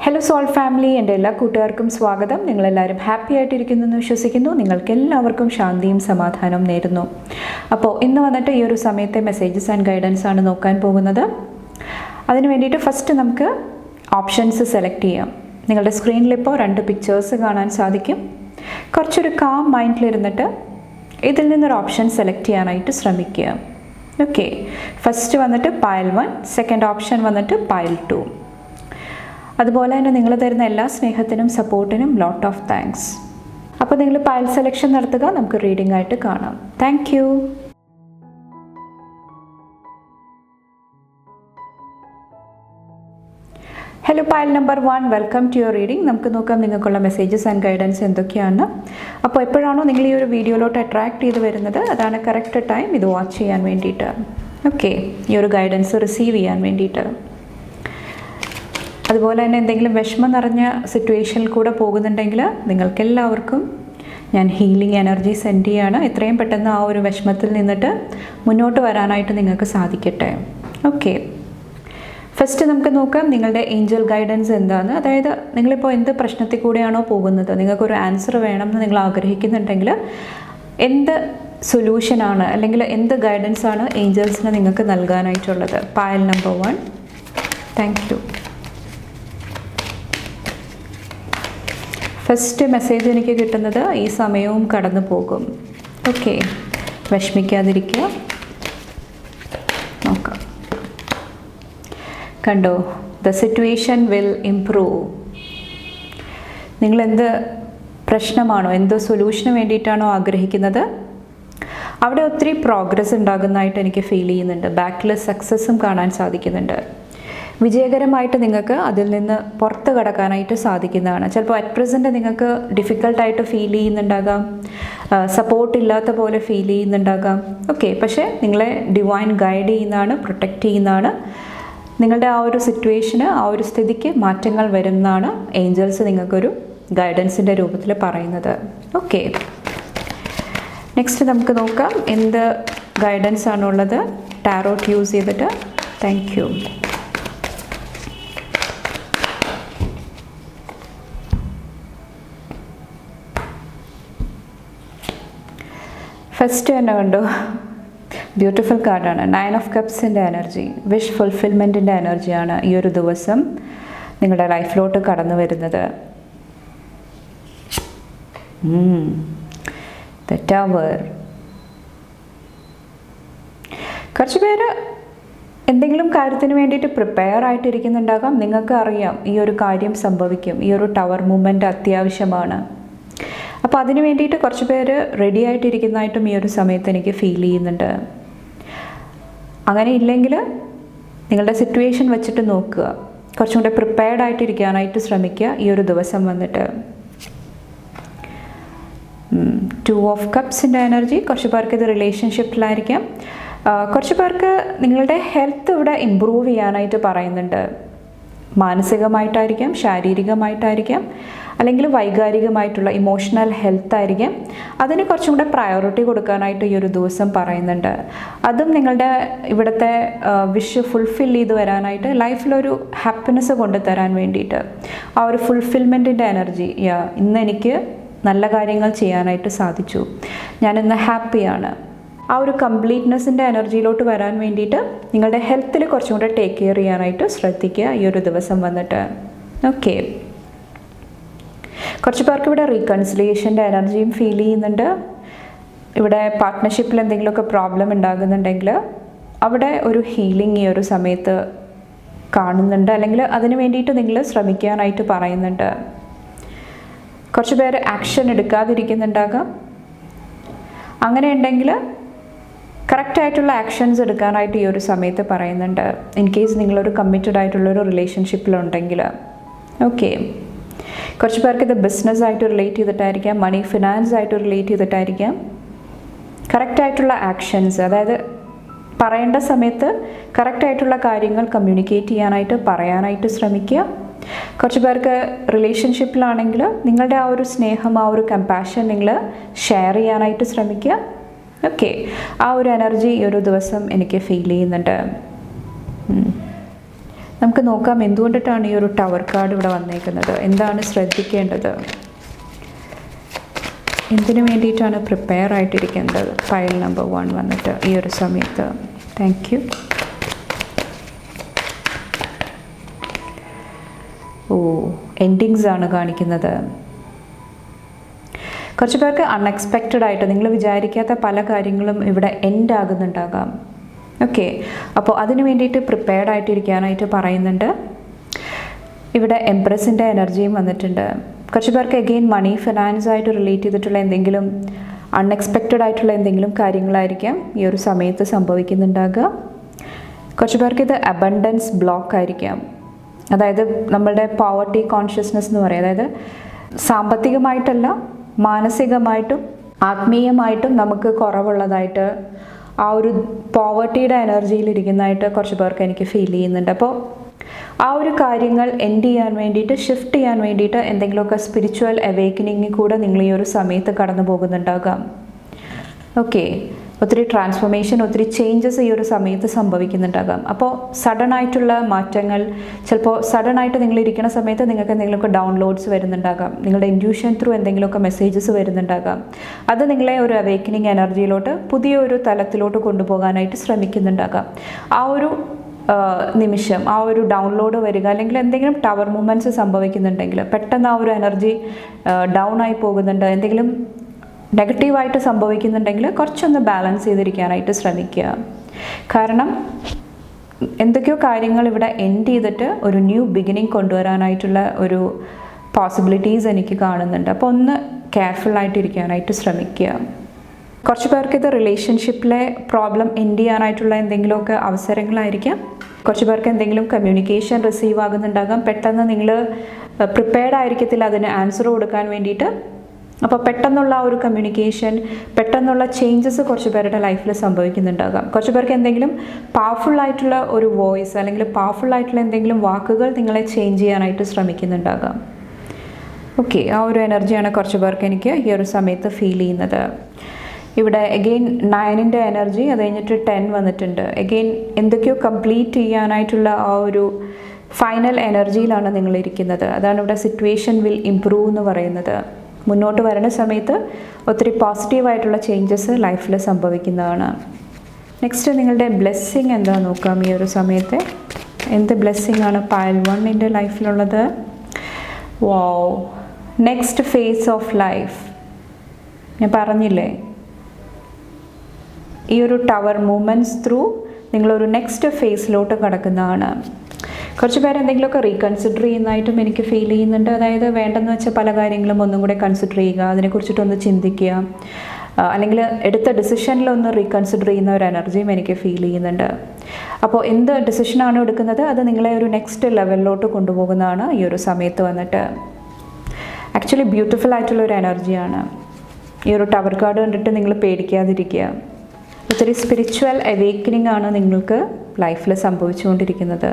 Hello soul family, എൻ്റെ എല്ലാ കൂട്ടുകാർക്കും സ്വാഗതം. നിങ്ങളെല്ലാവരും ഹാപ്പി ആയിട്ടിരിക്കുന്നെന്ന് വിശ്വസിക്കുന്നു. നിങ്ങൾക്ക് എല്ലാവർക്കും ശാന്തിയും സമാധാനവും നേരുന്നു. അപ്പോൾ ഇന്ന് വന്നിട്ട് ഈ ഒരു സമയത്തെ മെസ്സേജസ് ആൻഡ് ഗൈഡൻസ് ആണ് നോക്കാൻ പോകുന്നത്. അതിന് വേണ്ടിയിട്ട് ഫസ്റ്റ് നമുക്ക് ഓപ്ഷൻസ് സെലക്ട് ചെയ്യാം. നിങ്ങളുടെ സ്ക്രീനിലിപ്പോൾ 2 പിക്ചേഴ്സ് കാണാൻ സാധിക്കും. കുറച്ചൊരു കാം മൈൻഡിലിരുന്നിട്ട് ഇതിൽ നിന്നൊരു ഓപ്ഷൻ സെലക്ട് ചെയ്യാനായിട്ട് ശ്രമിക്കുക. ഓക്കെ, ഫസ്റ്റ് വന്നിട്ട് പൈൽ 1, സെക്കൻഡ് ഓപ്ഷൻ വന്നിട്ട് പൈൽ 2. അതുപോലെ തന്നെ നിങ്ങൾ തരുന്ന എല്ലാ സ്നേഹത്തിനും സപ്പോർട്ടിനും ലോട്ട് ഓഫ് താങ്ക്സ്. അപ്പോൾ നിങ്ങൾ പൈൽ സെലക്ഷൻ നടത്തുക, നമുക്ക് റീഡിംഗ് ആയിട്ട് കാണാം. Thank you. Hello pile number 1, welcome to your reading. നമുക്ക് നോക്കാം നിങ്ങൾക്കുള്ള മെസ്സേജസ് ആൻഡ് ഗൈഡൻസ് എന്തൊക്കെയാണ്. അപ്പോൾ എപ്പോഴാണോ നിങ്ങൾ ഈ ഒരു വീഡിയോയിലോട്ട് അട്രാക്ട് ചെയ്ത് വരുന്നത്, അതാണ് കറക്റ്റ് ടൈം ഇത് വാച്ച് ചെയ്യാൻ വേണ്ടിയിട്ട്. ഓക്കെ, ഈ ഒരു ഗൈഡൻസ് റിസീവ് ചെയ്യാൻ വേണ്ടിയിട്ട്. അതുപോലെ തന്നെ എന്തെങ്കിലും വിഷമം നിറഞ്ഞ സിറ്റുവേഷനിൽ കൂടെ പോകുന്നുണ്ടെങ്കിൽ നിങ്ങൾക്കെല്ലാവർക്കും ഞാൻ ഹീലിംഗ് എനർജി സെൻഡ് ചെയ്യാണ്. എത്രയും പെട്ടെന്ന് ആ ഒരു വിഷമത്തിൽ നിന്നിട്ട് മുന്നോട്ട് വരാനായിട്ട് നിങ്ങൾക്ക് സാധിക്കട്ടെ. ഓക്കെ, ഫസ്റ്റ് നമുക്ക് നോക്കാം നിങ്ങളുടെ ഏഞ്ചൽ ഗൈഡൻസ് എന്താണെന്ന്. അതായത് നിങ്ങളിപ്പോൾ എന്ത് പ്രശ്നത്തിൽ കൂടെയാണോ പോകുന്നത്, നിങ്ങൾക്കൊരു ആൻസർ വേണം എന്ന് നിങ്ങൾ ആഗ്രഹിക്കുന്നുണ്ടെങ്കിൽ എന്ത് സൊല്യൂഷനാണ് അല്ലെങ്കിൽ എന്ത് ഗൈഡൻസാണ് ഏഞ്ചൽസിന് നിങ്ങൾക്ക് നൽകാനായിട്ടുള്ളത്. Pile number 1, thank you. First message എനിക്ക് കിട്ടുന്നത് ഈ സമയവും കടന്നു പോകും. ഓക്കെ, വിഷമിക്കാതിരിക്കുക. നോക്കാം, കണ്ടോ, ദ സിറ്റുവേഷൻ വിൽ ഇംപ്രൂവ്. നിങ്ങളെന്ത് പ്രശ്നമാണോ, എന്തോ സൊല്യൂഷന് വേണ്ടിയിട്ടാണോ ആഗ്രഹിക്കുന്നത്, അവിടെ ഒത്തിരി പ്രോഗ്രസ് ഉണ്ടാകുന്നതായിട്ട് എനിക്ക് ഫീൽ ചെയ്യുന്നുണ്ട്. ബാക്കിൽ സക്സസ്സും കാണാൻ സാധിക്കുന്നുണ്ട്. വിജയകരമായിട്ട് നിങ്ങൾക്ക് അതിൽ നിന്ന് പുറത്ത് കടക്കാനായിട്ട് സാധിക്കുന്നതാണ്. ചിലപ്പോൾ അറ്റ് പ്രസൻറ്റ് നിങ്ങൾക്ക് ഡിഫിക്കൽട്ടായിട്ട് ഫീൽ ചെയ്യുന്നുണ്ടാകാം, സപ്പോർട്ട് ഇല്ലാത്ത പോലെ ഫീൽ ചെയ്യുന്നുണ്ടാകാം. ഓക്കെ, പക്ഷേ നിങ്ങളെ ഡിവൈൻ ഗൈഡ് ചെയ്യുന്നതാണ്, പ്രൊട്ടക്റ്റ് ചെയ്യുന്നതാണ്. നിങ്ങളുടെ ആ ഒരു സിറ്റുവേഷന്, ആ ഒരു സ്ഥിതിക്ക് മാറ്റങ്ങൾ വരുന്നതാണ് ഏഞ്ചൽസ് നിങ്ങൾക്കൊരു ഗൈഡൻസിൻ്റെ രൂപത്തിൽ പറയുന്നത്. ഓക്കെ, നെക്സ്റ്റ് നമുക്ക് നോക്കാം എന്ത് ഗൈഡൻസ് ആണുള്ളത് ടാരോട്ട് യൂസ് ചെയ്തിട്ട്. Thank you. ഫസ്റ്റ് തന്നെ കണ്ടു, ബ്യൂട്ടിഫുൾ കാർഡാണ്. 9 ഓഫ് കപ്സിൻ്റെ എനർജി, വിഷ് ഫുൾഫിൽമെൻറ്റിൻ്റെ എനർജിയാണ് ഈ ഒരു ദിവസം നിങ്ങളുടെ ലൈഫിലോട്ട് കടന്നു വരുന്നത്. The tower. കുറച്ച് പേര് എന്തെങ്കിലും കാര്യത്തിന് വേണ്ടിയിട്ട് പ്രിപ്പയർ ആയിട്ടിരിക്കുന്നുണ്ടാകാം. നിങ്ങൾക്ക് അറിയാം ഈ ഒരു കാര്യം സംഭവിക്കും, ഈ ഒരു ടവർ മൂവ്മെൻറ്റ് അത്യാവശ്യമാണ്. അപ്പോൾ അതിന് വേണ്ടിയിട്ട് കുറച്ച് പേര് റെഡി ആയിട്ടിരിക്കുന്നതായിട്ടും ഈ ഒരു സമയത്ത് എനിക്ക് ഫീൽ ചെയ്യുന്നുണ്ട്. അങ്ങനെ ഇല്ലെങ്കിൽ നിങ്ങളുടെ സിറ്റുവേഷൻ വെച്ചിട്ട് നോക്കുക, കുറച്ചും കൂടെ പ്രിപ്പയർഡ് ആയിട്ടിരിക്കാനായിട്ട് ശ്രമിക്കുക ഈ ഒരു ദിവസം വന്നിട്ട്. 2 ഓഫ് കപ്സിൻ്റെ എനർജി, കുറച്ച് പേർക്ക് ഇത് റിലേഷൻഷിപ്പിലായിരിക്കാം. കുറച്ച് പേർക്ക് നിങ്ങളുടെ ഹെൽത്ത് ഇവിടെ ഇമ്പ്രൂവ് ചെയ്യാനായിട്ട് പറയുന്നുണ്ട്. മാനസികമായിട്ടായിരിക്കാം, ശാരീരികമായിട്ടായിരിക്കാം, അല്ലെങ്കിൽ വൈകാരികമായിട്ടുള്ള ഇമോഷണൽ ഹെൽത്ത് ആയിരിക്കാം. അതിന് കുറച്ചും കൂടെ പ്രയോറിറ്റി കൊടുക്കാനായിട്ട് ഈ ഒരു ദിവസം പറയുന്നുണ്ട്. അതും നിങ്ങളുടെ ഇവിടുത്തെ വിഷ് ഫുൾഫിൽ ചെയ്ത് വരാനായിട്ട്, ലൈഫിലൊരു ഹാപ്പിനെസ് കൊണ്ടുതരാൻ വേണ്ടിയിട്ട്, ആ ഒരു ഫുൾഫിൽമെൻറ്റിൻ്റെ എനർജി. ഇന്ന് എനിക്ക് നല്ല കാര്യങ്ങൾ ചെയ്യാനായിട്ട് സാധിച്ചു, ഞാനിന്ന് ഹാപ്പിയാണ്. ആ ഒരു കംപ്ലീറ്റ്നെസ്സിൻ്റെ എനർജിയിലോട്ട് വരാൻ വേണ്ടിയിട്ട് നിങ്ങളുടെ ഹെൽത്തിൽ കുറച്ചും കൂടെ ടേക്ക് കെയർ ചെയ്യാനായിട്ട് ശ്രദ്ധിക്കുക ഈ ഒരു ദിവസം വന്നിട്ട്. ഓക്കെ, കുറച്ച് പേർക്ക് ഇവിടെ റീകൺസിലിയേഷൻ്റെ എനർജിയും ഫീൽ ചെയ്യുന്നുണ്ട്. ഇവിടെ പാർട്ട്ണർഷിപ്പിൽ എന്തെങ്കിലുമൊക്കെ പ്രോബ്ലം ഉണ്ടാകുന്നുണ്ടെങ്കിൽ അവിടെ ഒരു ഹീലിംഗ് ഈ ഒരു സമയത്ത് കാണുന്നുണ്ട്, അല്ലെങ്കിൽ അതിന് വേണ്ടിയിട്ട് നിങ്ങൾ ശ്രമിക്കാനായിട്ട് പറയുന്നുണ്ട്. കുറച്ച് പേര് ആക്ഷൻ എടുക്കാതിരിക്കുന്നുണ്ടാകാം. അങ്ങനെ ഉണ്ടെങ്കിൽ കറക്റ്റായിട്ടുള്ള ആക്ഷൻസ് എടുക്കാനായിട്ട് ഈ ഒരു സമയത്ത് പറയുന്നുണ്ട്, ഇൻ കേസ് നിങ്ങളൊരു കമ്മിറ്റഡ് ആയിട്ടുള്ളൊരു റിലേഷൻഷിപ്പിലുണ്ടെങ്കിൽ. ഓക്കെ, കുറച്ച് പേർക്ക് ഇത് ബിസിനസ്സായിട്ട് റിലേറ്റ് ചെയ്തിട്ടായിരിക്കാം, മണി ഫിനാൻസ് ആയിട്ട് റിലേറ്റ് ചെയ്തിട്ടായിരിക്കാം. കറക്റ്റായിട്ടുള്ള ആക്ഷൻസ്, അതായത് പറയേണ്ട സമയത്ത് കറക്റ്റായിട്ടുള്ള കാര്യങ്ങൾ കമ്മ്യൂണിക്കേറ്റ് ചെയ്യാനായിട്ട് പറയാനായിട്ട് ശ്രമിക്കുക. കുറച്ച് പേർക്ക് റിലേഷൻഷിപ്പിലാണെങ്കിൽ നിങ്ങളുടെ ആ ഒരു സ്നേഹം, ആ ഒരു കമ്പാഷൻ നിങ്ങൾ ഷെയർ ചെയ്യാനായിട്ട് ശ്രമിക്കുക. ഓക്കെ, ആ ഒരു എനർജി ഈ ഒരു ദിവസം എനിക്ക് ഫീൽ ചെയ്യുന്നുണ്ട്. നമുക്ക് നോക്കാം എന്തുകൊണ്ടിട്ടാണ് ഈ ഒരു ടവർ കാർഡ് ഇവിടെ വന്നേക്കുന്നത്, എന്താണ് ശ്രദ്ധിക്കേണ്ടത്, എന്തിനു വേണ്ടിയിട്ടാണ് പ്രിപ്പയർ ആയിട്ടിരിക്കേണ്ടത്. ഫയൽ നമ്പർ 1 വന്നിട്ട് ഈ ഒരു സമയത്ത്. Thank you. എൻഡിങ്സ് ആണ് കാണിക്കുന്നത്. കുറച്ച് പേർക്ക് അൺഎക്സ്പെക്റ്റഡ് ആയിട്ട് നിങ്ങൾ വിചാരിക്കാത്ത പല കാര്യങ്ങളും ഇവിടെ എൻഡ് ആകുന്നുണ്ടാകാം. ഓക്കെ, അപ്പോൾ അതിന് വേണ്ടിയിട്ട് പ്രിപ്പയർഡ് ആയിട്ടിരിക്കാനായിട്ട് പറയുന്നുണ്ട്. ഇവിടെ എംപ്രസിൻ്റെ എനർജിയും വന്നിട്ടുണ്ട്. കുറച്ച് പേർക്ക് അഗെയിൻ മണി ഫിനാൻസ് ആയിട്ട് റിലേറ്റ് ചെയ്തിട്ടുള്ള എന്തെങ്കിലും അൺഎക്സ്പെക്റ്റഡ് ആയിട്ടുള്ള എന്തെങ്കിലും കാര്യങ്ങളായിരിക്കാം ഈ ഒരു സമയത്ത് സംഭവിക്കുന്നുണ്ടാകുക. കുറച്ച് പേർക്ക് ഇത് അബണ്ടൻസ് ബ്ലോക്ക് ആയിരിക്കാം. അതായത് നമ്മളുടെ പോവർട്ടി കോൺഷ്യസ്നെസ് എന്ന് പറയും. അതായത് സാമ്പത്തികമായിട്ടല്ല, മാനസികമായിട്ടും ആത്മീയമായിട്ടും നമുക്ക് കുറവുള്ളതായിട്ട് ആ ഒരു പോവർട്ടിയുടെ എനർജിയിൽ ഇരിക്കുന്നതായിട്ട് കുറച്ച് പേർക്ക് എനിക്ക് ഫീൽ ചെയ്യുന്നുണ്ട്. അപ്പോൾ ആ ഒരു കാര്യങ്ങൾ എൻഡ് ചെയ്യാൻ വേണ്ടിയിട്ട്, ഷിഫ്റ്റ് ചെയ്യാൻ വേണ്ടിയിട്ട് എന്തെങ്കിലുമൊക്കെ സ്പിരിച്വൽ അവേക്കനിങ്ങിൽ കൂടെ നിങ്ങൾ ഈ ഒരു സമയത്ത് കടന്നു പോകുന്നുണ്ടാകാം. ഓക്കെ, ഒത്തിരി ട്രാൻസ്ഫോർമേഷൻ, ഒത്തിരി ചേഞ്ചസ് ഈ ഒരു സമയത്ത് സംഭവിക്കുന്നുണ്ടാകാം. അപ്പോൾ സഡൻ ആയിട്ടുള്ള മാറ്റങ്ങൾ, ചിലപ്പോൾ സഡൻ ആയിട്ട് നിങ്ങൾ ഇരിക്കുന്ന സമയത്ത് നിങ്ങൾക്ക് എന്തെങ്കിലുമൊക്കെ ഡൗൺലോഡ്സ് വരുന്നുണ്ടാകാം, നിങ്ങളുടെ ഇൻറ്റ്യൂഷൻ ത്രൂ എന്തെങ്കിലുമൊക്കെ മെസ്സേജസ് വരുന്നുണ്ടാകാം. അത് നിങ്ങളെ ഒരു അവേക്കനിങ് എനർജിയിലോട്ട്, പുതിയൊരു തലത്തിലോട്ട് കൊണ്ടുപോകാനായിട്ട് ശ്രമിക്കുന്നുണ്ടാകാം. ആ ഒരു നിമിഷം, ആ ഒരു ഡൗൺലോഡ് വരിക, അല്ലെങ്കിൽ എന്തെങ്കിലും ടവർ മൂവ്മെൻറ്റ്സ് സംഭവിക്കുന്നുണ്ടെങ്കിൽ, പെട്ടെന്ന് ആ ഒരു എനർജി ഡൗൺ ആയി പോകുന്നുണ്ട്, എന്തെങ്കിലും നെഗറ്റീവായിട്ട് സംഭവിക്കുന്നുണ്ടെങ്കിൽ കുറച്ചൊന്ന് ബാലൻസ് ചെയ്തിരിക്കാനായിട്ട് ശ്രമിക്കുക. കാരണം എന്തൊക്കെയോ കാര്യങ്ങൾ ഇവിടെ എൻഡ് ചെയ്തിട്ട് ഒരു ന്യൂ ബിഗിനിങ് കൊണ്ടുവരാനായിട്ടുള്ള ഒരു പോസിബിലിറ്റീസ് എനിക്ക് കാണുന്നുണ്ട്. അപ്പോൾ ഒന്ന് കെയർഫുള്ളായിട്ടിരിക്കാനായിട്ട് ശ്രമിക്കുക. കുറച്ച് പേർക്ക് ഇത് റിലേഷൻഷിപ്പിലെ പ്രോബ്ലം എൻഡ് ചെയ്യാനായിട്ടുള്ള എന്തെങ്കിലുമൊക്കെ അവസരങ്ങളായിരിക്കാം. കുറച്ച് പേർക്ക് എന്തെങ്കിലും കമ്മ്യൂണിക്കേഷൻ റിസീവ് ആകുന്നുണ്ടാകാം. പെട്ടെന്ന് നിങ്ങൾ പ്രിപ്പയർഡ് ആയിരിക്കത്തില്ല അതിന് ആൻസർ കൊടുക്കാൻ വേണ്ടിയിട്ട്. അപ്പോൾ പെട്ടെന്നുള്ള ആ ഒരു കമ്മ്യൂണിക്കേഷൻ, പെട്ടെന്നുള്ള ചേഞ്ചസ് കുറച്ച് പേരുടെ ലൈഫിൽ സംഭവിക്കുന്നുണ്ടാകാം. കുറച്ച് പേർക്ക് എന്തെങ്കിലും പവർഫുള്ളായിട്ടുള്ള ഒരു വോയിസ് അല്ലെങ്കിൽ പവർഫുള്ളായിട്ടുള്ള എന്തെങ്കിലും വാക്കുകൾ നിങ്ങളെ ചേഞ്ച് ചെയ്യാനായിട്ട് ശ്രമിക്കുന്നുണ്ടാകാം. ഓക്കെ, ആ ഒരു എനർജിയാണ് കുറച്ച് പേർക്ക് എനിക്ക് ഈ ഒരു സമയത്ത് ഫീൽ ചെയ്യുന്നത്. ഇവിടെ എഗെയിൻ 9ൻ്റെ എനർജി, അത് കഴിഞ്ഞിട്ട് 10 വന്നിട്ടുണ്ട്. എഗെയിൻ എന്തൊക്കെയോ കംപ്ലീറ്റ് ചെയ്യാനായിട്ടുള്ള ആ ഒരു ഫൈനൽ എനർജിയിലാണ് നിങ്ങളിരിക്കുന്നത്. അതാണ് ഇവിടെ സിറ്റുവേഷൻ വിൽ ഇംപ്രൂവ് എന്ന് പറയുന്നത്. മുന്നോട്ട് വരുന്ന സമയത്ത് ഒത്തിരി പോസിറ്റീവായിട്ടുള്ള ചേഞ്ചസ് ലൈഫിൽ സംഭവിക്കുന്നതാണ്. നെക്സ്റ്റ് നിങ്ങളുടെ ബ്ലെസ്സിങ് എന്താ നോക്കാം. ഈ ഒരു സമയത്ത് എന്ത് ബ്ലെസ്സിങ് ആണ് പൈൽ 1ൻ്റെ ലൈഫിലുള്ളത്. Wow, next phase of life. ഞാൻ പറഞ്ഞില്ലേ, ഈ ഒരു ടവർ മൂവ്മെൻറ്റ്സ് ത്രൂ നിങ്ങളൊരു നെക്സ്റ്റ് ഫേസിലോട്ട് കടക്കുന്നതാണ്. കുറച്ച് പേര് എന്തെങ്കിലുമൊക്കെ റീകൺസിഡർ ചെയ്യുന്നതായിട്ടും എനിക്ക് ഫീൽ ചെയ്യുന്നുണ്ട്. അതായത് വേണ്ടെന്ന് വെച്ച പല കാര്യങ്ങളും ഒന്നും കൂടെ കൺസിഡർ ചെയ്യുക, അതിനെക്കുറിച്ചിട്ടൊന്ന് ചിന്തിക്കുക, അല്ലെങ്കിൽ എടുത്ത ഡിസിഷനിലൊന്ന് റീകൺസിഡർ ചെയ്യുന്ന ഒരു എനർജിയും എനിക്ക് ഫീൽ ചെയ്യുന്നുണ്ട്. അപ്പോൾ എന്ത് ഡിസിഷനാണോ എടുക്കുന്നത് അത് നിങ്ങളെ ഒരു നെക്സ്റ്റ് ലെവലിലോട്ട് കൊണ്ടുപോകുന്നതാണ് ഈ ഒരു സമയത്ത് വന്നിട്ട്. ആക്ച്വലി ബ്യൂട്ടിഫുൾ ആയിട്ടുള്ള ഒരു എനർജിയാണ്. ഈ ഒരു ടവർ കാർഡ് കണ്ടിട്ട് നിങ്ങൾ പേടിക്കാതിരിക്കുക. ഒത്തിരി സ്പിരിച്വൽ അവേക്കനിങ് ആണ് നിങ്ങൾക്ക് ലൈഫിൽ സംഭവിച്ചുകൊണ്ടിരിക്കുന്നത്.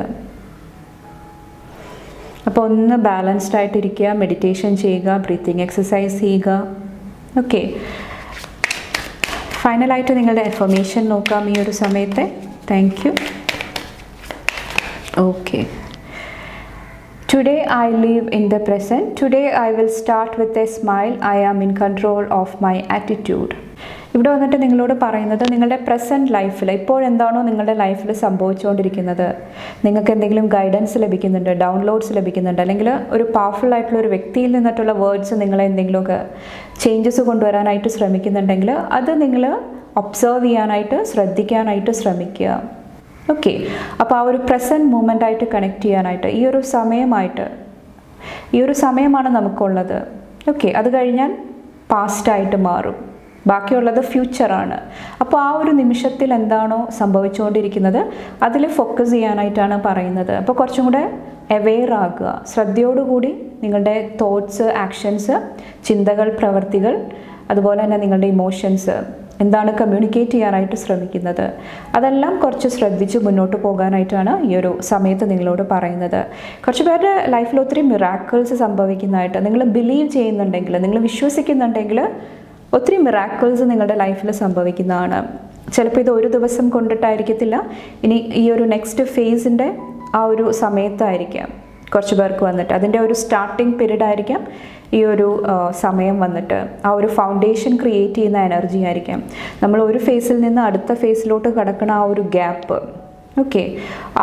അപ്പോൾ ഒന്ന് ബാലൻസ്ഡ് ആയിട്ടിരിക്കുക, മെഡിറ്റേഷൻ ചെയ്യുക, ബ്രീത്തിങ് എക്സസൈസ് ചെയ്യുക. ഓക്കെ, ഫൈനലായിട്ട് നിങ്ങളുടെ അഫർമേഷൻ നോക്കാം ഈ ഒരു സമയത്തെ. Thank you. Okay, today I live in the present. Today I will start with a smile. I am in control of my attitude. ഇവിടെ വന്നിട്ട് നിങ്ങളോട് പറയുന്നത് നിങ്ങളുടെ പ്രസൻറ്റ് ലൈഫിൽ ഇപ്പോഴെന്താണോ നിങ്ങളുടെ ലൈഫിൽ സംഭവിച്ചുകൊണ്ടിരിക്കുന്നത്, നിങ്ങൾക്ക് എന്തെങ്കിലും ഗൈഡൻസ് ലഭിക്കുന്നുണ്ട്, ഡൗൺലോഡ്സ് ലഭിക്കുന്നുണ്ട്, അല്ലെങ്കിൽ ഒരു പവർഫുൾ ആയിട്ടുള്ള ഒരു വ്യക്തിയിൽ നിന്നിട്ടുള്ള വേർഡ്സ് നിങ്ങളെ എന്തെങ്കിലുമൊക്കെ ചേഞ്ചസ് കൊണ്ടുവരാനായിട്ട് ശ്രമിക്കുന്നുണ്ടെങ്കിൽ അത് നിങ്ങൾ ഒബ്സർവ് ചെയ്യാനായിട്ട്, ശ്രദ്ധിക്കാനായിട്ട് ശ്രമിക്കുക. ഓക്കെ, അപ്പോൾ ആ ഒരു പ്രസൻറ്റ് മൂമെൻ്റായിട്ട് കണക്ട് ചെയ്യാനായിട്ട് ഈ ഒരു സമയമാണ് നമുക്കുള്ളത്. ഓക്കെ, അത് കഴിഞ്ഞാൽ പാസ്റ്റായിട്ട് മാറും, ബാക്കിയുള്ളത് ഫ്യൂച്ചറാണ്. അപ്പോൾ ആ ഒരു നിമിഷത്തിൽ എന്താണോ സംഭവിച്ചുകൊണ്ടിരിക്കുന്നത് അതിൽ ഫോക്കസ് ചെയ്യാനായിട്ടാണ് പറയുന്നത്. അപ്പോൾ കുറച്ചും കൂടെ അവെയർ ആകുക, ശ്രദ്ധയോടുകൂടി നിങ്ങളുടെ തോട്ട്സ്, ആക്ഷൻസ്, ചിന്തകൾ, പ്രവൃത്തികൾ, അതുപോലെ തന്നെ നിങ്ങളുടെ ഇമോഷൻസ് എന്താണ് കമ്മ്യൂണിക്കേറ്റ് ചെയ്യാനായിട്ട് ശ്രമിക്കുന്നത്, അതെല്ലാം കുറച്ച് ശ്രദ്ധിച്ച് മുന്നോട്ട് പോകാനായിട്ടാണ് ഈ ഒരു സമയത്ത് നിങ്ങളോട് പറയുന്നത്. കുറച്ച് പേരുടെ ലൈഫിൽ ഒത്തിരി മിറാക്കിൾസ് സംഭവിക്കുന്നതായിട്ട് നിങ്ങൾ ബിലീവ് ചെയ്യുന്നുണ്ടെങ്കിൽ, നിങ്ങൾ വിശ്വസിക്കുന്നുണ്ടെങ്കിൽ ഒത്തിരി മിറാക്കിൾസ് നിങ്ങളുടെ ലൈഫിൽ സംഭവിക്കുന്നതാണ്. ചിലപ്പോൾ ഇത് ഒരു ദിവസം കൊണ്ടിട്ടായിരിക്കത്തില്ല, ഇനി ഈ ഒരു നെക്സ്റ്റ് ഫേസിൻ്റെ ആ ഒരു സമയത്തായിരിക്കാം കുറച്ച് പേർക്ക് വന്നിട്ട്, അതിൻ്റെ ഒരു സ്റ്റാർട്ടിങ് പീരീഡ് ആയിരിക്കാം ഈ ഒരു സമയം വന്നിട്ട്. ആ ഒരു ഫൗണ്ടേഷൻ ക്രിയേറ്റ് ചെയ്യുന്ന എനർജി ആയിരിക്കാം. നമ്മൾ ഒരു ഫേസിൽ നിന്ന് അടുത്ത ഫേസിലോട്ട് കിടക്കുന്ന ആ ഒരു ഗ്യാപ്പ്, ഓക്കെ,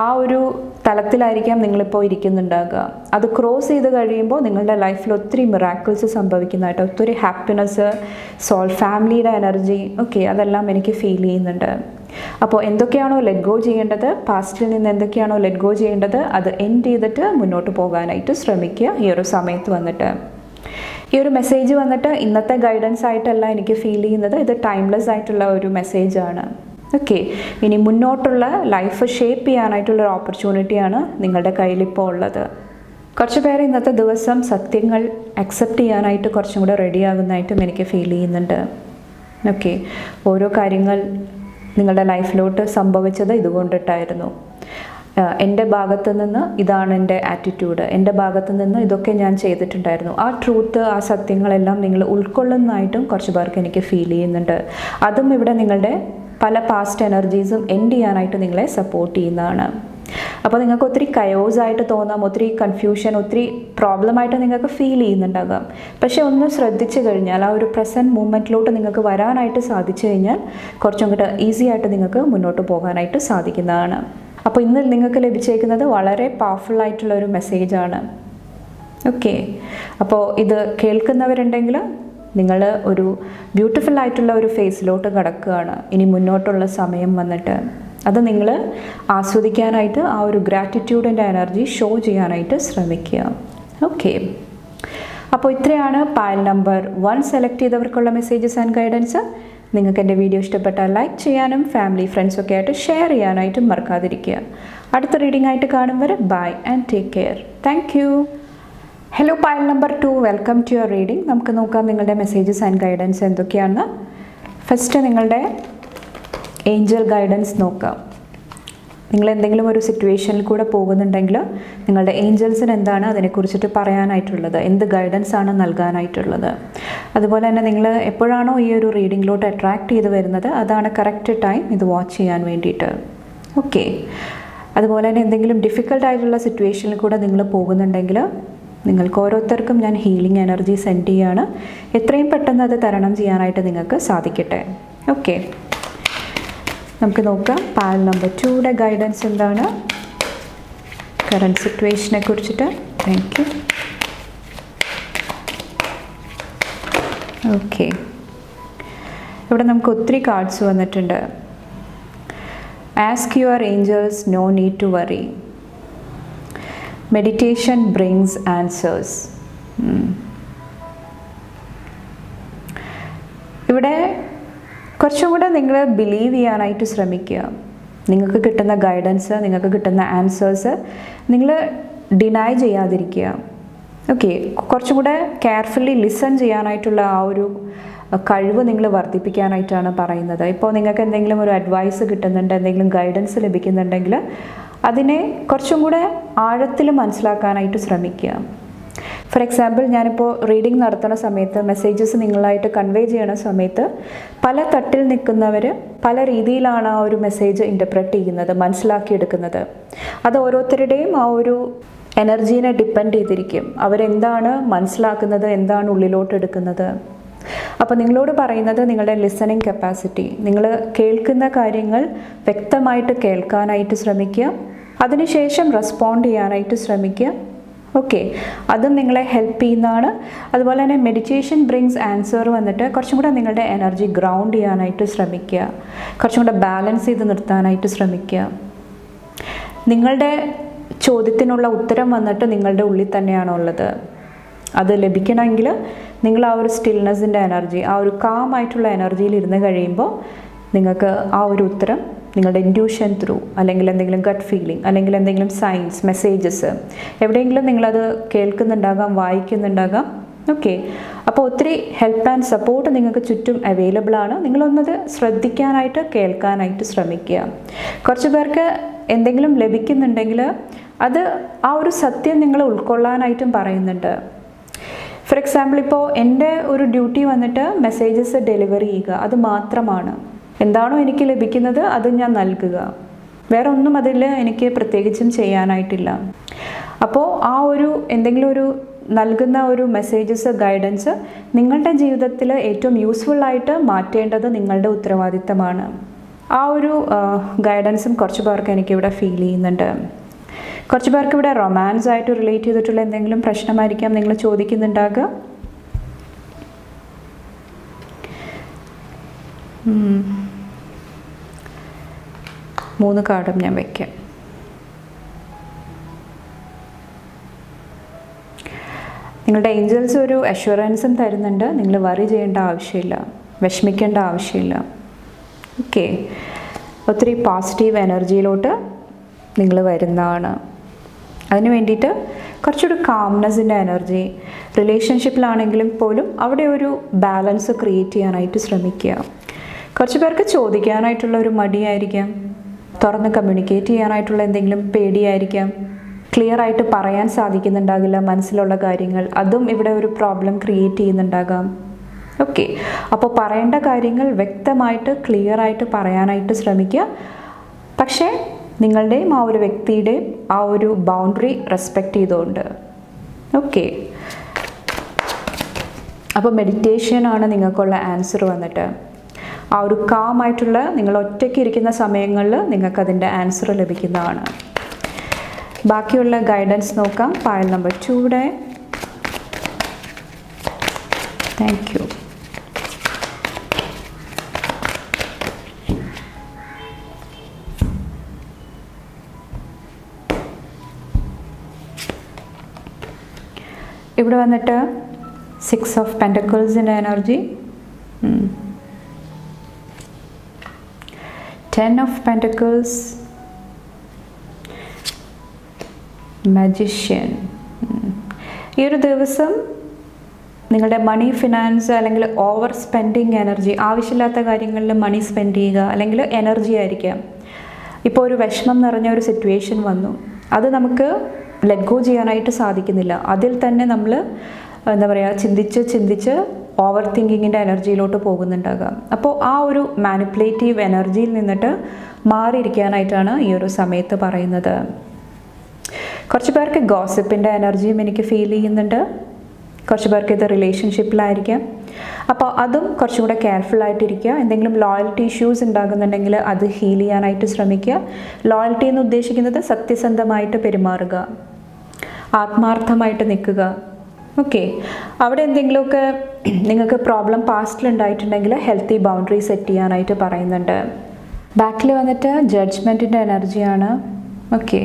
ആ ഒരു തലത്തിലായിരിക്കാം നിങ്ങളിപ്പോൾ ഇരിക്കുന്നുണ്ടാകുക. അത് ക്രോസ് ചെയ്ത് കഴിയുമ്പോൾ നിങ്ങളുടെ ലൈഫിൽ ഒത്തിരി മിറാക്കിൾസ് സംഭവിക്കുന്നതായിട്ട്, ഒത്തിരി ഹാപ്പിനെസ്, ഫാമിലിയുടെ എനർജി, ഓക്കെ, അതെല്ലാം എനിക്ക് ഫീൽ ചെയ്യുന്നുണ്ട്. അപ്പോൾ എന്തൊക്കെയാണോ ലെറ്റ് ഗോ ചെയ്യേണ്ടത്, പാസ്റ്റിൽ നിന്ന് എന്തൊക്കെയാണോ ലെറ്റ് ഗോ ചെയ്യേണ്ടത്, അത് എൻഡ് ചെയ്തിട്ട് മുന്നോട്ട് പോകാനായിട്ട് ശ്രമിക്കുക ഈ ഒരു സമയത്ത് വന്നിട്ട്. ഈ ഒരു മെസ്സേജ് വന്നിട്ട് ഇന്നത്തെ ഗൈഡൻസ് ആയിട്ടല്ല എനിക്ക് ഫീൽ ചെയ്യുന്നത്, ഇത് ടൈംലെസ് ആയിട്ടുള്ള ഒരു മെസ്സേജാണ്. ഓക്കെ, ഇനി മുന്നോട്ടുള്ള ലൈഫ് ഷേപ്പ് ചെയ്യാനായിട്ടുള്ളൊരു ഓപ്പർച്യൂണിറ്റിയാണ് നിങ്ങളുടെ കയ്യിലിപ്പോൾ ഉള്ളത്. കുറച്ച് പേര് ഇന്നത്തെ ദിവസം സത്യങ്ങൾ അക്സെപ്റ്റ് ചെയ്യാനായിട്ട് കുറച്ചും കൂടെ റെഡിയാകുന്നതായിട്ടും എനിക്ക് ഫീൽ ചെയ്യുന്നുണ്ട്. ഓക്കെ, ഓരോ കാര്യങ്ങൾ നിങ്ങളുടെ ലൈഫിലോട്ട് സംഭവിച്ചത് ഇതുകൊണ്ടിട്ടായിരുന്നു. എൻ്റെ ഭാഗത്ത് നിന്ന് ഇതാണ് എൻ്റെ ആറ്റിറ്റ്യൂഡ്, എൻ്റെ ഭാഗത്ത് നിന്ന് ഇതൊക്കെ ഞാൻ ചെയ്തിട്ടുണ്ടായിരുന്നു. ആ ട്രൂത്ത്, ആ സത്യങ്ങളെല്ലാം നിങ്ങൾ ഉൾക്കൊള്ളുന്നതായിട്ടും കുറച്ച് പേർക്ക് എനിക്ക് ഫീൽ ചെയ്യുന്നുണ്ട്. അതും ഇവിടെ നിങ്ങളുടെ പല പാസ്റ്റ് എനർജീസും എൻഡ് ചെയ്യാനായിട്ട് നിങ്ങളെ സപ്പോർട്ട് ചെയ്യുന്നതാണ്. അപ്പോൾ നിങ്ങൾക്ക് ഒത്തിരി കയോസായിട്ട് തോന്നാം, ഒത്തിരി കൺഫ്യൂഷൻ, ഒത്തിരി പ്രോബ്ലമായിട്ട് നിങ്ങൾക്ക് ഫീൽ ചെയ്യുന്നുണ്ടാകാം. പക്ഷേ ഒന്ന് ശ്രദ്ധിച്ചു കഴിഞ്ഞാൽ, ആ ഒരു പ്രസൻറ്റ് മൂമെൻറ്റിലോട്ട് നിങ്ങൾക്ക് വരാനായിട്ട് സാധിച്ചു കഴിഞ്ഞാൽ കുറച്ചും കൂടെ ഈസി ആയിട്ട് നിങ്ങൾക്ക് മുന്നോട്ട് പോകാനായിട്ട് സാധിക്കുന്നതാണ്. അപ്പോൾ ഇന്ന് നിങ്ങൾക്ക് ലഭിച്ചേക്കുന്നത് വളരെ പവർഫുൾ ആയിട്ടുള്ള ഒരു മെസ്സേജാണ്. ഓക്കെ, അപ്പോൾ ഇത് കേൾക്കുന്നവരുണ്ടെങ്കിൽ നിങ്ങൾ ഒരു ബ്യൂട്ടിഫുൾ ആയിട്ടുള്ള ഒരു ഫേസിലോട്ട് കടക്കുകയാണ് ഇനി മുന്നോട്ടുള്ള സമയം വന്നിട്ട്. അത് നിങ്ങൾ ആസ്വദിക്കാനായിട്ട് ആ ഒരു ഗ്രാറ്റിറ്റ്യൂഡിൻ്റെ എനർജി ഷോ ചെയ്യാനായിട്ട് ശ്രമിക്കുക. ഓക്കെ, അപ്പോൾ ഇത്രയാണ് പൈൽ നമ്പർ 1 സെലക്ട് ചെയ്തവർക്കുള്ള മെസ്സേജസ് ആൻഡ് ഗൈഡൻസ്. നിങ്ങൾക്ക് എൻ്റെ വീഡിയോ ഇഷ്ടപ്പെട്ടാൽ ലൈക്ക് ചെയ്യാനും ഫാമിലി ഫ്രണ്ട്സൊക്കെ ആയിട്ട് ഷെയർ ചെയ്യാനായിട്ടും മറക്കാതിരിക്കുക. അടുത്ത റീഡിംഗ് ആയിട്ട് കാണും വരെ bye and take care. Thank you. Hello pile number 2, welcome to your reading. നമുക്ക് നോക്കാം നിങ്ങളുടെ മെസ്സേജസ് ആൻഡ് ഗൈഡൻസ് എന്തൊക്കെയാണെന്ന്. ഫസ്റ്റ് നിങ്ങളുടെ ഏഞ്ചൽ ഗൈഡൻസ് നോക്കാം. നിങ്ങൾ എന്തെങ്കിലും ഒരു സിറ്റുവേഷനിൽ കൂടെ പോകുന്നുണ്ടെങ്കിൽ നിങ്ങളുടെ ഏഞ്ചൽസിന് എന്താണ് അതിനെക്കുറിച്ചിട്ട് പറയാനായിട്ടുള്ളത്, എന്ത് ഗൈഡൻസ് ആണ് നൽകാനായിട്ടുള്ളത്. അതുപോലെ തന്നെ നിങ്ങൾ എപ്പോഴാണോ ഈ ഒരു റീഡിങ്ങിലോട്ട് അട്രാക്റ്റ് ചെയ്ത് വരുന്നത് അതാണ് കറക്റ്റ് ടൈം ഇത് വാച്ച് ചെയ്യാൻ വേണ്ടിയിട്ട്. ഓക്കെ, അതുപോലെ തന്നെ എന്തെങ്കിലും ഡിഫിക്കൽട്ടായിട്ടുള്ള സിറ്റുവേഷനിൽ കൂടെ നിങ്ങൾ പോകുന്നുണ്ടെങ്കിൽ നിങ്ങൾക്ക് ഓരോരുത്തർക്കും ഞാൻ ഹീലിംഗ് എനർജി സെൻഡ് ചെയ്യാണ്. എത്രയും പെട്ടെന്ന് അത് തരണം ചെയ്യാനായിട്ട് നിങ്ങൾക്ക് സാധിക്കട്ടെ. ഓക്കെ, നമുക്ക് നോക്കാം പൈൽ നമ്പർ 2യുടെ ഗൈഡൻസ് എന്താണ് കറണ്ട് സിറ്റുവേഷനെ കുറിച്ചിട്ട്. Thank you. ഓക്കെ, ഇവിടെ നമുക്ക് ഒത്തിരി കാർഡ്സ് വന്നിട്ടുണ്ട്. Ask your angels, no need to worry. Meditation brings answers. ഇവിടെ കുറച്ചും കൂടെ നിങ്ങൾ ബിലീവ് ചെയ്യാനായിട്ട് ശ്രമിക്കുക. നിങ്ങൾക്ക് കിട്ടുന്ന ഗൈഡൻസ്, നിങ്ങൾക്ക് കിട്ടുന്ന ആൻസേഴ്സ് നിങ്ങൾ ഡിനൈ ചെയ്യാതിരിക്കുക. ഓക്കെ, കുറച്ചും കൂടെ കെയർഫുള്ളി ലിസൺ ചെയ്യാനായിട്ടുള്ള ആ ഒരു കഴിവ് നിങ്ങൾ വർദ്ധിപ്പിക്കാനായിട്ടാണ് പറയുന്നത്. ഇപ്പോൾ നിങ്ങൾക്ക് എന്തെങ്കിലും ഒരു അഡ്വൈസ് കിട്ടുന്നുണ്ട്, എന്തെങ്കിലും ഗൈഡൻസ് ലഭിക്കുന്നുണ്ടെങ്കിൽ അതിനെ കുറച്ചും കൂടെ ആഴത്തിൽ മനസ്സിലാക്കാനായിട്ട് ശ്രമിക്കുക. ഫോർ എക്സാമ്പിൾ, ഞാനിപ്പോൾ റീഡിംഗ് നടത്തുന്ന സമയത്ത് മെസ്സേജസ് നിങ്ങളായിട്ട് കൺവേ ചെയ്യുന്ന സമയത്ത് പല തട്ടിൽ നിൽക്കുന്നവർ പല രീതിയിലാണ് ആ ഒരു മെസ്സേജ് ഇൻ്റർപ്രറ്റ് ചെയ്യുന്നത്, മനസ്സിലാക്കിയെടുക്കുന്നത്. അത് ഓരോരുത്തരുടെയും ആ ഒരു എനർജീനെ ഡിപ്പെൻഡ് ചെയ്തിരിക്കും. അവരെന്താണ് മനസ്സിലാക്കുന്നത്, എന്താണ് ഉള്ളിലോട്ട് എടുക്കുന്നത്. അപ്പോൾ നിങ്ങളോട് പറയുന്നത് നിങ്ങളുടെ ലിസണിങ് കപ്പാസിറ്റി, നിങ്ങൾ കേൾക്കുന്ന കാര്യങ്ങൾ വ്യക്തമായിട്ട് കേൾക്കാനായിട്ട് ശ്രമിക്കുക, അതിനുശേഷം റെസ്പോണ്ട് ചെയ്യാനായിട്ട് ശ്രമിക്കുക. ഓക്കെ, അതും നിങ്ങളെ ഹെൽപ്പ് ചെയ്യുന്നതാണ്. അതുപോലെ തന്നെ മെഡിറ്റേഷൻ ബ്രിങ്സ് ആൻസർ വന്നിട്ട് കുറച്ചും കൂടെ നിങ്ങളുടെ എനർജി ഗ്രൗണ്ട് ചെയ്യാനായിട്ട് ശ്രമിക്കുക, കുറച്ചും കൂടെ ബാലൻസ് ചെയ്ത് നിർത്താനായിട്ട് ശ്രമിക്കുക. നിങ്ങളുടെ ചോദ്യത്തിനുള്ള ഉത്തരം വന്നിട്ട് നിങ്ങളുടെ ഉള്ളിൽ തന്നെയാണ് ഉള്ളത്. അത് ലഭിക്കണമെങ്കിൽ നിങ്ങൾ ആ ഒരു സ്റ്റിൽനെസ്സിൻ്റെ എനർജി, ആ ഒരു കാമായിട്ടുള്ള എനർജിയിൽ ഇരുന്ന് കഴിയുമ്പോൾ നിങ്ങൾക്ക് ആ ഒരു ഉത്തരം നിങ്ങളുടെ ഇൻറ്റ്യൂഷൻ ത്രൂ, അല്ലെങ്കിൽ എന്തെങ്കിലും ഗട്ട് ഫീലിംഗ്, അല്ലെങ്കിൽ എന്തെങ്കിലും സൈൻസ് മെസ്സേജസ് എവിടെയെങ്കിലും നിങ്ങളത് കേൾക്കുന്നുണ്ടാകാം, വായിക്കുന്നുണ്ടാകാം. ഓക്കെ, അപ്പോൾ ഒത്തിരി ഹെൽപ്പ് ആൻഡ് സപ്പോർട്ട് നിങ്ങൾക്ക് ചുറ്റും അവൈലബിൾ ആണ്. നിങ്ങളൊന്നത് ശ്രദ്ധിക്കാനായിട്ട് കേൾക്കാനായിട്ട് ശ്രമിക്കുക. കുറച്ച് പേർക്ക് എന്തെങ്കിലും ലഭിക്കുന്നുണ്ടെങ്കിൽ അത് ആ ഒരു സത്യം നിങ്ങൾ ഉൾക്കൊള്ളാനായിട്ടും പറയുന്നുണ്ട്. ഫോർ എക്സാമ്പിൾ, ഇപ്പോൾ എൻ്റെ ഒരു ഡ്യൂട്ടി വന്നിട്ട് മെസ്സേജസ് ഡെലിവറി ചെയ്യുക, അത് മാത്രമാണ്. എന്താണോ എനിക്ക് ലഭിക്കുന്നത് അത് ഞാൻ നൽകുക. വേറെ ഒന്നും അതിൽ എനിക്ക് പ്രത്യേകിച്ചും ചെയ്യാനായിട്ടില്ല. അപ്പോൾ ആ ഒരു എന്തെങ്കിലും ഒരു നൽകുന്ന ഒരു മെസ്സേജസ്, ഗൈഡൻസ് നിങ്ങളുടെ ജീവിതത്തിൽ ഏറ്റവും യൂസ്ഫുള്ളായിട്ട് മാറ്റേണ്ടത് നിങ്ങളുടെ ഉത്തരവാദിത്തമാണ്. ആ ഒരു ഗൈഡൻസും കുറച്ച് പേർക്ക് എനിക്കിവിടെ ഫീൽ ചെയ്യുന്നുണ്ട്. കുറച്ച് പേർക്ക് ഇവിടെ റൊമാൻസ് ആയിട്ട് റിലേറ്റ് ചെയ്തിട്ടുള്ള എന്തെങ്കിലും പ്രശ്നമായിരിക്കാം നിങ്ങൾ ചോദിക്കുന്നുണ്ടാകുക. മൂന്ന് കാർഡും ഞാൻ വയ്ക്കാം. നിങ്ങളുടെ ഏഞ്ചൽസ് ഒരു അഷ്വറൻസും തരുന്നുണ്ട്. നിങ്ങൾ വറി ചെയ്യേണ്ട ആവശ്യമില്ല, വിഷമിക്കേണ്ട ആവശ്യമില്ല. ഓക്കെ, ഒത്തിരി പോസിറ്റീവ് എനർജിയിലോട്ട് നിങ്ങൾ വരുന്നതാണ്. അതിന് വേണ്ടിയിട്ട് കുറച്ചൊരു കാംനെസ്സിൻ്റെ എനർജി, റിലേഷൻഷിപ്പിലാണെങ്കിലും പോലും അവിടെ ഒരു ബാലൻസ് ക്രിയേറ്റ് ചെയ്യാനായിട്ട് ശ്രമിക്കുക. കുറച്ച് പേർക്ക് ചോദിക്കാനായിട്ടുള്ള ഒരു മടിയായിരിക്കാം, തുറന്ന് കമ്മ്യൂണിക്കേറ്റ് ചെയ്യാനായിട്ടുള്ള എന്തെങ്കിലും പേടിയായിരിക്കാം, ക്ലിയർ ആയിട്ട് പറയാൻ സാധിക്കുന്നുണ്ടാകില്ല മനസ്സിലുള്ള കാര്യങ്ങൾ, അതും ഇവിടെ ഒരു പ്രോബ്ലം ക്രിയേറ്റ് ചെയ്യുന്നുണ്ടാകാം. ഓക്കെ, അപ്പോൾ പറയേണ്ട കാര്യങ്ങൾ വ്യക്തമായിട്ട് ക്ലിയർ ആയിട്ട് പറയാനായിട്ട് ശ്രമിക്കുക. പക്ഷേ നിങ്ങളുടെയും ആ ഒരു വ്യക്തിയുടെയും ആ ഒരു ബൗണ്ടറി റെസ്പെക്റ്റ് ചെയ്തുകൊണ്ട്. ഓക്കെ, അപ്പോൾ മെഡിറ്റേഷനാണ് നിങ്ങൾക്കുള്ള ആൻസർ വന്നിട്ട്. ആ ഒരു കാമായിട്ടുള്ള നിങ്ങൾ ഒറ്റയ്ക്ക് ഇരിക്കുന്ന സമയങ്ങളിൽ നിങ്ങൾക്കതിൻ്റെ ആൻസർ ലഭിക്കുന്നതാണ്. ബാക്കിയുള്ള ഗൈഡൻസ് നോക്കാം. File number 2. Thank you. ഇവിടെ വന്നിട്ട് 6 ഓഫ് പെൻറ്റക്കിൾസിൻ്റെ എനർജി, 10 ഓഫ് പെൻറ്റക്കിൾസ്, മജിഷ്യൻ. ഈ ഒരു ദിവസം നിങ്ങളുടെ മണി, ഫിനാൻസ് അല്ലെങ്കിൽ ഓവർ സ്പെൻഡിങ് എനർജി, ആവശ്യമില്ലാത്ത കാര്യങ്ങളിൽ മണി സ്പെൻഡ് ചെയ്യുക അല്ലെങ്കിൽ എനർജി ആയിരിക്കാം. ഇപ്പോൾ ഒരു വിഷമം നിറഞ്ഞ ഒരു സിറ്റുവേഷൻ വന്നു, അത് നമുക്ക് ലെറ്റ് ഗോ ചെയ്യാനായിട്ട് സാധിക്കുന്നില്ല. അതിൽ തന്നെ നമ്മൾ എന്താ പറയുക, ചിന്തിച്ച് ഓവർ തിങ്കിങ്ങിൻ്റെ എനർജിയിലോട്ട് പോകുന്നുണ്ടാകാം. അപ്പോൾ ആ ഒരു മാനിപ്പുലേറ്റീവ് എനർജിയിൽ നിന്നിട്ട് മാറിയിരിക്കാനായിട്ടാണ് ഈ ഒരു സമയത്ത് പറയുന്നത്. കുറച്ച് പേർക്ക് ഗോസിപ്പിൻ്റെ എനർജിയും എനിക്ക് ഫീൽ ചെയ്യുന്നുണ്ട്. കുറച്ച് പേർക്ക് ഇത് റിലേഷൻഷിപ്പിലായിരിക്കാം. അപ്പോൾ അതും കുറച്ചും കൂടെ കെയർഫുള്ളായിട്ടിരിക്കുക. എന്തെങ്കിലും ലോയൽറ്റി ഇഷ്യൂസ് ഉണ്ടാകുന്നുണ്ടെങ്കിൽ അത് ഹീൽ ചെയ്യാനായിട്ട് ശ്രമിക്കുക. ലോയൽറ്റി എന്ന് ഉദ്ദേശിക്കുന്നത് സത്യസന്ധമായിട്ട് പെരുമാറുക, ആത്മാർത്ഥമായിട്ട് നിൽക്കുക. ഓക്കെ, അവിടെ എന്തെങ്കിലുമൊക്കെ നിങ്ങൾക്ക് പ്രോബ്ലം പാസ്റ്റിൽ ഉണ്ടായിട്ടുണ്ടെങ്കിൽ ഹെൽത്തി ബൗണ്ടറി സെറ്റ് ചെയ്യാനായിട്ട് പറയുന്നുണ്ട്. ബാക്കിൽ വന്നിട്ട് ജഡ്ജ്മെൻറ്റിൻ്റെ എനർജിയാണ്. ഓക്കെ,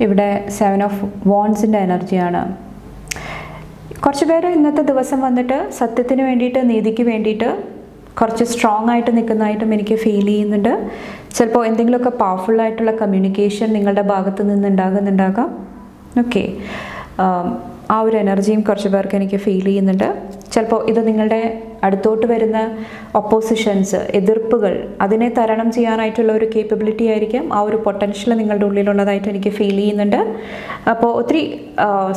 ഇവിടെ 7 ഓഫ് വോൺസിൻ്റെ എനർജിയാണ്. കുറച്ച് പേര് ഇന്നത്തെ ദിവസം വന്നിട്ട് സത്യത്തിന് വേണ്ടിയിട്ട്, നീതിക്ക് വേണ്ടിയിട്ട് കുറച്ച് സ്ട്രോങ് ആയിട്ട് നിൽക്കുന്നതായിട്ടും എനിക്ക് ഫീൽ ചെയ്യുന്നുണ്ട്. ചിലപ്പോൾ എന്തെങ്കിലുമൊക്കെ പവർഫുള്ളായിട്ടുള്ള കമ്മ്യൂണിക്കേഷൻ നിങ്ങളുടെ ഭാഗത്ത് നിന്നുണ്ടാകുന്നുണ്ടാകാം. ഓക്കെ, ആ ഒരു എനർജിയും കുറച്ച് പേർക്ക് എനിക്ക് ഫീൽ ചെയ്യുന്നുണ്ട്. ചിലപ്പോൾ ഇത് നിങ്ങളുടെ അടുത്തോട്ട് വരുന്ന ഒപ്പോസിഷൻസ്, എതിർപ്പുകൾ, അതിനെ തരണം ചെയ്യാനായിട്ടുള്ള ഒരു കേപ്പബിലിറ്റി ആയിരിക്കാം. ആ ഒരു പൊട്ടൻഷ്യൽ നിങ്ങളുടെ ഉള്ളിലുള്ളതായിട്ട് എനിക്ക് ഫീൽ ചെയ്യുന്നുണ്ട്. അപ്പോൾ ഒത്തിരി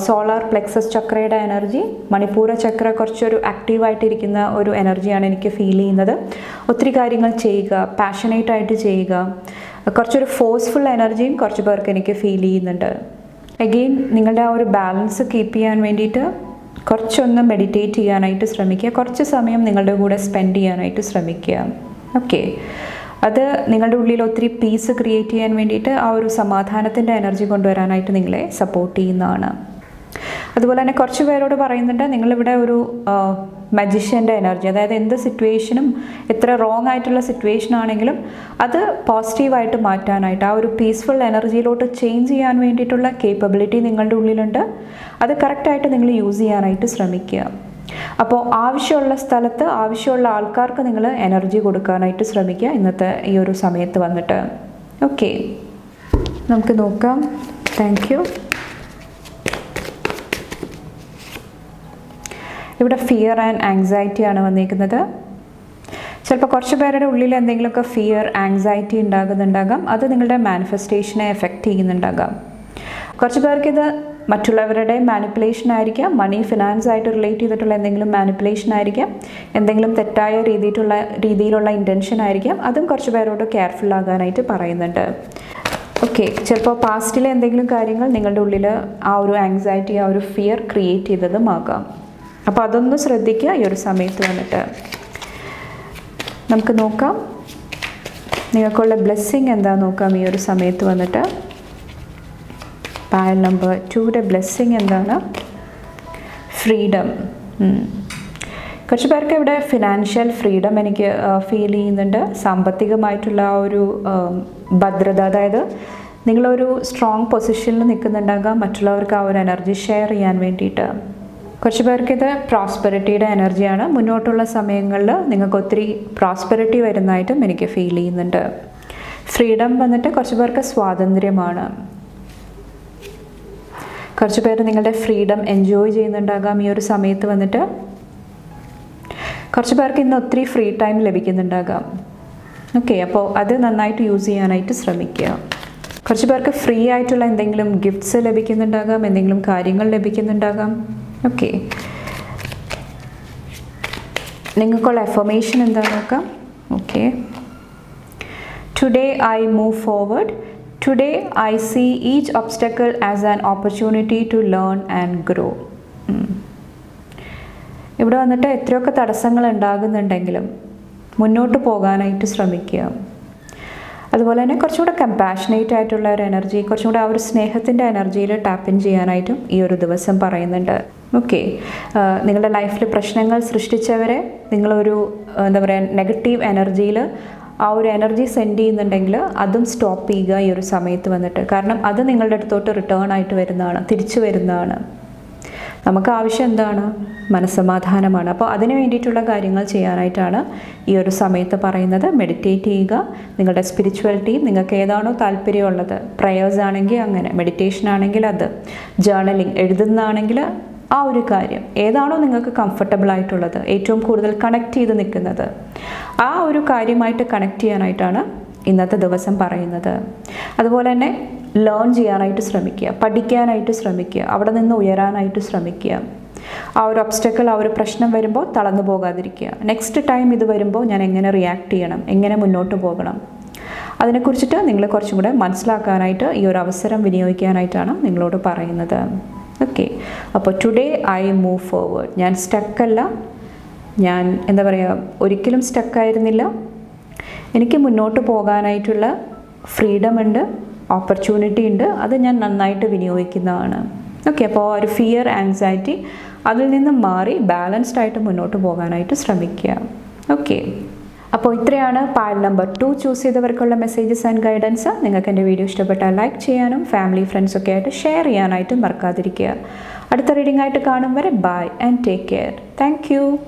സോളാർ പ്ലെക്സസ് ചക്രയുടെ എനർജി, മണിപ്പൂര ചക്ര കുറച്ചൊരു ആക്റ്റീവായിട്ടിരിക്കുന്ന ഒരു എനർജിയാണ് എനിക്ക് ഫീൽ ചെയ്യുന്നത്. ഒത്തിരി കാര്യങ്ങൾ ചെയ്യുക, പാഷനേറ്റ് ആയിട്ട് ചെയ്യുക, കുറച്ചൊരു ഫോഴ്സ്ഫുൾ എനർജിയും കുറച്ച് പേർക്ക് എനിക്ക് ഫീൽ ചെയ്യുന്നുണ്ട്. അഗെയിൻ നിങ്ങളുടെ ആ ഒരു ബാലൻസ് കീപ്പ് ചെയ്യാൻ വേണ്ടിയിട്ട് കുറച്ചൊന്ന് മെഡിറ്റേറ്റ് ചെയ്യാനായിട്ട് ശ്രമിക്കുക. കുറച്ച് സമയം നിങ്ങളുടെ കൂടെ സ്പെൻഡ് ചെയ്യാനായിട്ട് ശ്രമിക്കുക. ഓക്കെ, അത് നിങ്ങളുടെ ഉള്ളിൽ ഒത്തിരി പീസ് ക്രിയേറ്റ് ചെയ്യാൻ വേണ്ടിയിട്ട്, ആ ഒരു സമാധാനത്തിൻ്റെ എനർജി കൊണ്ടുവരാനായിട്ട് നിങ്ങളെ സപ്പോർട്ട് ചെയ്യുന്നതാണ്. അതുപോലെ തന്നെ കുറച്ച് പേരോട് പറയുന്നുണ്ട്, നിങ്ങളിവിടെ ഒരു മജിഷ്യൻ്റെ എനർജി, അതായത് എന്ത് സിറ്റുവേഷനും, എത്ര റോങ് ആയിട്ടുള്ള സിറ്റുവേഷൻ ആണെങ്കിലും അത് പോസിറ്റീവായിട്ട് മാറ്റാനായിട്ട്, ആ ഒരു പീസ്ഫുൾ എനർജിയിലോട്ട് ചേഞ്ച് ചെയ്യാൻ വേണ്ടിയിട്ടുള്ള കേപ്പബിലിറ്റി നിങ്ങളുടെ ഉള്ളിലുണ്ട്. അത് കറക്റ്റായിട്ട് നിങ്ങൾ യൂസ് ചെയ്യാനായിട്ട് ശ്രമിക്കുക. അപ്പോൾ ആവശ്യമുള്ള സ്ഥലത്ത്, ആവശ്യമുള്ള ആൾക്കാർക്ക് നിങ്ങൾ എനർജി കൊടുക്കാനായിട്ട് ശ്രമിക്കുക ഇന്നത്തെ ഈ ഒരു സമയത്ത് വന്നിട്ട്. ഓക്കെ, നമുക്ക് നോക്കാം. Thank you. ഇവിടെ ഫിയർ ആൻഡ് ആങ്സൈറ്റി ആണ് വന്നിരിക്കുന്നത്. ചിലപ്പോൾ കുറച്ച് പേരുടെ ഉള്ളിൽ എന്തെങ്കിലുമൊക്കെ ഫിയർ, ആങ്സൈറ്റി ഉണ്ടാകുന്നുണ്ടാകാം. അത് നിങ്ങളുടെ മാനിഫെസ്റ്റേഷനെ എഫക്റ്റ് ചെയ്യുന്നുണ്ടാകാം. കുറച്ച് പേർക്കിത് മറ്റുള്ളവരുടെ മാനിപ്പുലേഷൻ ആയിരിക്കാം, മണി, ഫിനാൻസ് ആയിട്ട് റിലേറ്റ് ചെയ്തിട്ടുള്ള എന്തെങ്കിലും മാനിപ്പുലേഷൻ ആയിരിക്കാം, എന്തെങ്കിലും തെറ്റായ രീതിയിലുള്ള ഇൻറ്റൻഷൻ ആയിരിക്കാം. അതും കുറച്ച് പേരോട് കെയർഫുൾ ആകാനായിട്ട് പറയുന്നുണ്ട്. ഓക്കെ, ചിലപ്പോൾ പാസ്റ്റിലെ എന്തെങ്കിലും കാര്യങ്ങൾ നിങ്ങളുടെ ഉള്ളിൽ ആ ഒരു ആങ്സൈറ്റി, ആ ഒരു ഫിയർ ക്രിയേറ്റ് ചെയ്തതും ആകാം. അപ്പോൾ അതൊന്ന് ശ്രദ്ധിക്കുക ഈ ഒരു സമയത്ത് വന്നിട്ട്. നമുക്ക് നോക്കാം നിങ്ങൾക്കുള്ള ബ്ലെസ്സിങ് എന്താണെന്ന് നോക്കാം ഈ ഒരു സമയത്ത് വന്നിട്ട്. പായൽ നമ്പർ 2യുടെ ബ്ലെസ്സിങ് എന്താണ്? ഫ്രീഡം. കുറച്ച് പേർക്ക് ഇവിടെ ഫിനാൻഷ്യൽ ഫ്രീഡം എനിക്ക് ഫീൽ ചെയ്യുന്നുണ്ട്. സാമ്പത്തികമായിട്ടുള്ള ആ ഒരു ഭദ്രത, അതായത് നിങ്ങളൊരു സ്ട്രോങ് പൊസിഷനിൽ നിൽക്കുന്നുണ്ടാകാം മറ്റുള്ളവർക്ക് ആ ഒരു എനർജി ഷെയർ ചെയ്യാൻ വേണ്ടിയിട്ട്. കുറച്ച് പേർക്ക് ഇത് പ്രോസ്പെറിറ്റിയുടെ എനർജിയാണ്. മുന്നോട്ടുള്ള സമയങ്ങളിൽ നിങ്ങൾക്ക് ഒത്തിരി പ്രോസ്പെറിറ്റി വരുന്നതായിട്ടും എനിക്ക് ഫീൽ ചെയ്യുന്നുണ്ട്. ഫ്രീഡം വന്നിട്ട് കുറച്ച് പേർക്ക് സ്വാതന്ത്ര്യമാണ്. കുറച്ച് പേര് നിങ്ങളുടെ ഫ്രീഡം എൻജോയ് ചെയ്യുന്നുണ്ടാകാം ഈ ഒരു സമയത്ത് വന്നിട്ട്. കുറച്ച് പേർക്ക് ഇന്ന് ഒത്തിരി ഫ്രീ ടൈം ലഭിക്കുന്നുണ്ടാകാം. ഓക്കെ, അപ്പോൾ അത് നന്നായിട്ട് യൂസ് ചെയ്യാനായിട്ട് ശ്രമിക്കുക. കുറച്ച് പേർക്ക് ഫ്രീ ആയിട്ടുള്ള എന്തെങ്കിലും ഗിഫ്റ്റ്സ് ലഭിക്കുന്നുണ്ടാകാം, എന്തെങ്കിലും കാര്യങ്ങൾ ലഭിക്കുന്നുണ്ടാകാം. ഓക്കെ, നിങ്ങൾക്കുള്ള അഫർമേഷൻ എന്താണെന്ന് നോക്കാം. Okay, today I move forward. Today I see each obstacle as an opportunity to learn and grow. ഇവിടെ വന്നിട്ട് എത്രയൊക്കെ തടസ്സങ്ങൾ ഉണ്ടാകുന്നുണ്ടെങ്കിലും മുന്നോട്ട് പോകാനായിട്ട് ശ്രമിക്കുക. അതുപോലെ തന്നെ കുറച്ചുകൂടെ കമ്പാഷനേറ്റ് ആയിട്ടുള്ള ഒരു എനർജി, കുറച്ചും കൂടെ ആ ഒരു സ്നേഹത്തിൻ്റെ എനർജിയിൽ ടാപ്പ് ഇൻ ചെയ്യാനായിട്ടും ഈ ഒരു ദിവസം പറയുന്നുണ്ട്. ഓക്കെ, നിങ്ങളുടെ ലൈഫിൽ പ്രശ്നങ്ങൾ സൃഷ്ടിച്ചവരെ നിങ്ങളൊരു എന്താ പറയുക നെഗറ്റീവ് എനർജിയിൽ ആ ഒരു എനർജി സെൻഡ് ചെയ്യുന്നുണ്ടെങ്കിൽ അതും സ്റ്റോപ്പ് ചെയ്യുക ഈ ഒരു സമയത്ത് വന്നിട്ട്. കാരണം അത് നിങ്ങളുടെ അടുത്തോട്ട് റിട്ടേൺ ആയിട്ട് വരുന്നതാണ്, തിരിച്ചു വരുന്നതാണ്. നമുക്ക് ആവശ്യം എന്താണ്? മനസ്സമാധാനമാണ്. അപ്പോൾ അതിന് വേണ്ടിയിട്ടുള്ള കാര്യങ്ങൾ ചെയ്യാനായിട്ടാണ് ഈ ഒരു സമയത്ത് പറയുന്നത്. മെഡിറ്റേറ്റ് ചെയ്യുക. നിങ്ങളുടെ സ്പിരിച്വാലിറ്റി നിങ്ങൾക്ക് ഏതാണോ താല്പര്യമുള്ളത്, പ്രയേഴ്സ് ആണെങ്കിൽ അങ്ങനെ, മെഡിറ്റേഷൻ ആണെങ്കിൽ അത്, ജേർണലിംഗ് എഴുതുന്നതാണെങ്കിൽ ആ ഒരു കാര്യം ഏതാണോ നിങ്ങൾക്ക് കംഫർട്ടബിൾ ആയിട്ടുള്ളത്, ഏറ്റവും കൂടുതൽ കണക്ട് ചെയ്ത് നിൽക്കുന്നത്, ആ ഒരു കാര്യമായിട്ട് കണക്ട് ചെയ്യാനായിട്ടാണ് ഇന്നത്തെ ദിവസം പറയുന്നത്. അതുപോലെ തന്നെ ലേൺ ചെയ്യാനായിട്ട് ശ്രമിക്കുക, പഠിക്കാനായിട്ട് ശ്രമിക്കുക, അവിടെ നിന്ന് ഉയരാനായിട്ട് ശ്രമിക്കുക. ആ ഒരു ഒബ്സ്റ്റക്കിൾ, ആ ഒരു പ്രശ്നം വരുമ്പോൾ തളർന്നു പോകാതിരിക്കുക. നെക്സ്റ്റ് ടൈം ഇത് വരുമ്പോൾ ഞാൻ എങ്ങനെ റിയാക്ട് ചെയ്യണം, എങ്ങനെ മുന്നോട്ട് പോകണം, അതിനെക്കുറിച്ചിട്ട് നിങ്ങൾ കുറച്ചും കൂടെ മനസ്സിലാക്കാനായിട്ട് ഈ ഒരു അവസരം വിനിയോഗിക്കാനായിട്ടാണ് നിങ്ങളോട് പറയുന്നത്. ഓക്കെ, അപ്പോൾ ടുഡേ ഐ മൂവ് ഫോർവേഡ്. ഞാൻ സ്റ്റക്കല്ല, ഞാൻ എന്താ പറയുക ഒരിക്കലും സ്റ്റക്കായിരുന്നില്ല. എനിക്ക് മുന്നോട്ട് പോകാനായിട്ടുള്ള ഫ്രീഡം ഉണ്ട്, ഓപ്പർച്യൂണിറ്റി ഉണ്ട്, അത് ഞാൻ നന്നായിട്ട് വിനിയോഗിക്കുന്നതാണ്. ഓക്കെ, അപ്പോൾ ഒരു ഫിയർ, ആങ്സൈറ്റി അതിൽ നിന്ന് മാറി ബാലൻസ്ഡ് ആയിട്ട് മുന്നോട്ട് പോകാനായിട്ട് ശ്രമിക്കുക. ഓക്കെ, അപ്പോൾ ഇത്രയാണ് പായൽ നമ്പർ 2 ചൂസ് ചെയ്തവർക്കുള്ള മെസ്സേജസ് ആൻഡ് ഗൈഡൻസ്. നിങ്ങൾക്ക് എൻ്റെ വീഡിയോ ഇഷ്ടപ്പെട്ടാൽ ലൈക്ക് ചെയ്യാനും ഫാമിലി ഫ്രണ്ട്സൊക്കെ ആയിട്ട് ഷെയർ ചെയ്യാനായിട്ടും മറക്കാതിരിക്കുക. അടുത്ത റീഡിംഗ് ആയിട്ട് കാണും വരെ bye and take care. Thank U.